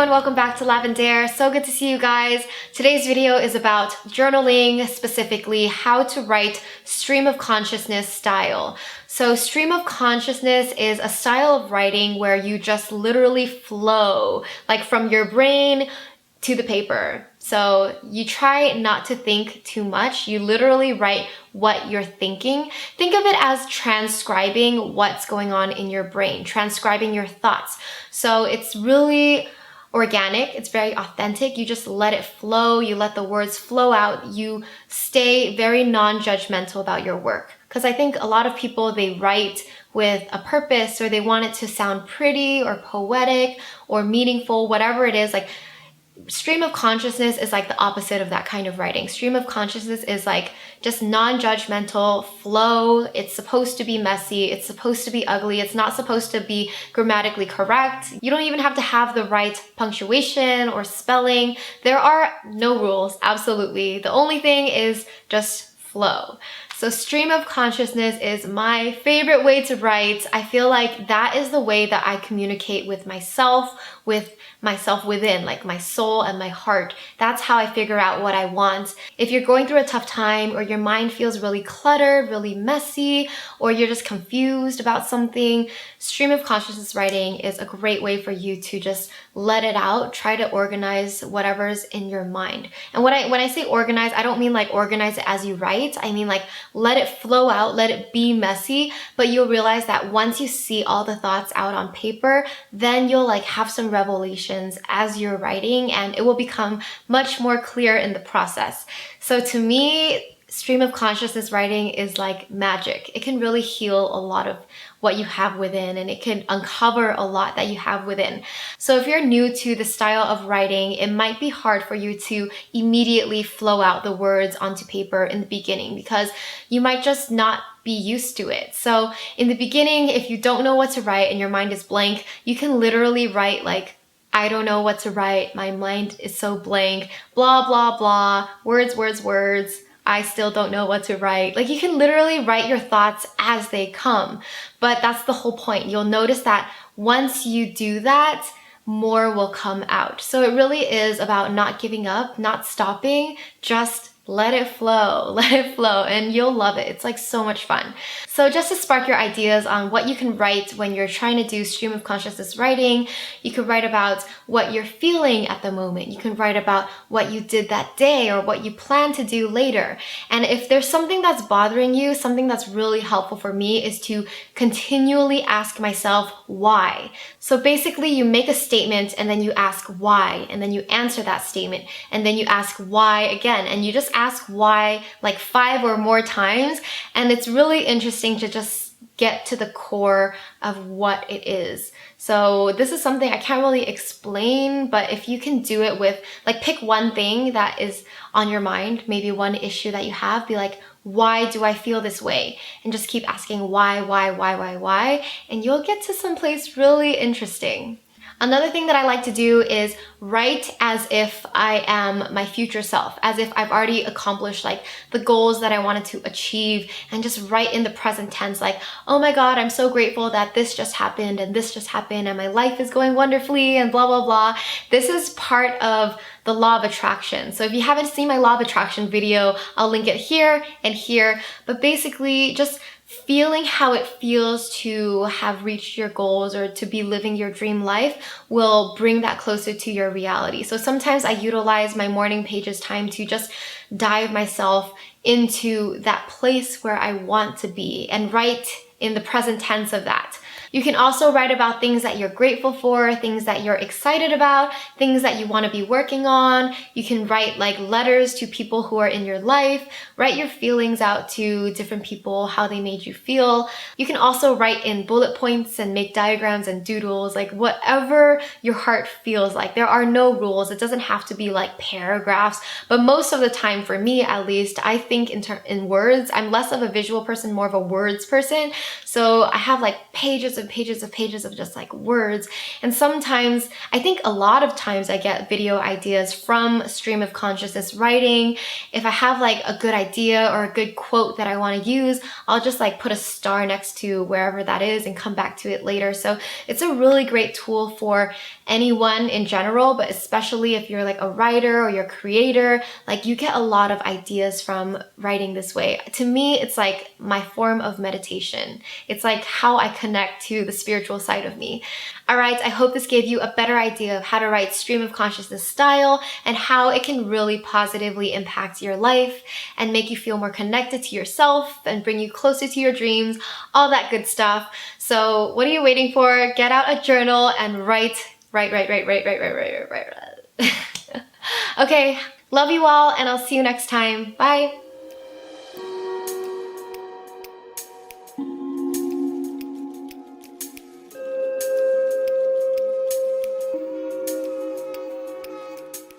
everyone, welcome back to Lavendaire. So good to see you guys. Today's video is about journaling, specifically how to write stream of consciousness style. So stream of consciousness is a style of writing where you just literally flow, like from your brain to the paper. So you try not to think too much. You literally write what you're thinking. Think of it as transcribing what's going on in your brain, transcribing your thoughts. So it's really organic, it's very authentic. You just let it flow, you let the words flow out, you stay very non-judgmental about your work. Because I think a lot of people, they write with a purpose, or they want it to sound pretty or poetic or meaningful, whatever it is. Like, stream of consciousness is like the opposite of that kind of writing. Stream of consciousness is like just non-judgmental flow. It's supposed to be messy. It's supposed to be ugly. It's not supposed to be grammatically correct. You don't even have to have the right punctuation or spelling. There are no rules, absolutely. The only thing is just flow. So stream of consciousness is my favorite way to write. I feel like that is the way that I communicate with myself within, like my soul and my heart. That's how I figure out what I want. If you're going through a tough time, or your mind feels really cluttered, really messy, or you're just confused about something, stream of consciousness writing is a great way for you to just let it out. Try to organize whatever's in your mind. And when I say organize, I don't mean like organize it as you write. I mean like let it flow out, let it be messy, but you'll realize that once you see all the thoughts out on paper, then you'll like have some revelations as you're writing, and it will become much more clear in the process. So to me, stream of consciousness writing is like magic. It can really heal a lot of what you have within, and it can uncover a lot that you have within. So if you're new to the style of writing, it might be hard for you to immediately flow out the words onto paper in the beginning, because you might just not be used to it. So in the beginning, if you don't know what to write and your mind is blank, you can literally write like, I don't know what to write, my mind is so blank, blah, blah, blah, words, words, words. I still don't know what to write. Like, you can literally write your thoughts as they come. But that's the whole point. You'll notice that once you do that, more will come out. So it really is about not giving up, not stopping, just let it flow, and you'll love it. It's like so much fun. So just to spark your ideas on what you can write when you're trying to do stream of consciousness writing, you could write about what you're feeling at the moment. You can write about what you did that day or what you plan to do later. And if there's something that's bothering you, something that's really helpful for me is to continually ask myself why. So basically you make a statement and then you ask why, and then you answer that statement, and then you ask why again, and you just ask why like 5 or more times. And it's really interesting to just get to the core of what it is. So this is something I can't really explain, but if you can do it with, like, pick one thing that is on your mind, maybe one issue that you have, be like, why do I feel this way? And just keep asking why, and you'll get to some place really interesting. Another thing that I like to do is write as if I am my future self, as if I've already accomplished like the goals that I wanted to achieve, and just write in the present tense like, oh my God, I'm so grateful that this just happened and this just happened and my life is going wonderfully and blah, blah, blah. This is part of the law of attraction. So if you haven't seen my law of attraction video, I'll link it here and here. But basically just feeling how it feels to have reached your goals or to be living your dream life will bring that closer to your reality. So sometimes I utilize my morning pages time to just dive myself into that place where I want to be and write in the present tense of that. You can also write about things that you're grateful for, things that you're excited about, things that you want to be working on. You can write like letters to people who are in your life, write your feelings out to different people, how they made you feel. You can also write in bullet points and make diagrams and doodles, like whatever your heart feels like. There are no rules. It doesn't have to be like paragraphs, but most of the time, for me at least, I think in words. I'm less of a visual person, more of a words person. So I have like pages and pages of just like words. And sometimes, I think a lot of times I get video ideas from stream of consciousness writing. If I have like a good idea or a good quote that I want to use, I'll just like put a star next to wherever that is and come back to it later. So it's a really great tool for anyone in general, but especially if you're like a writer or you're a creator, like you get a lot of ideas from writing this way. To me, it's like my form of meditation. It's like how I connect to the spiritual side of me. All right, I hope this gave you a better idea of how to write stream of consciousness style and how it can really positively impact your life and make you feel more connected to yourself and bring you closer to your dreams, all that good stuff. So what are you waiting for? Get out a journal and write. Okay, love you all, and I'll see you next time. Bye.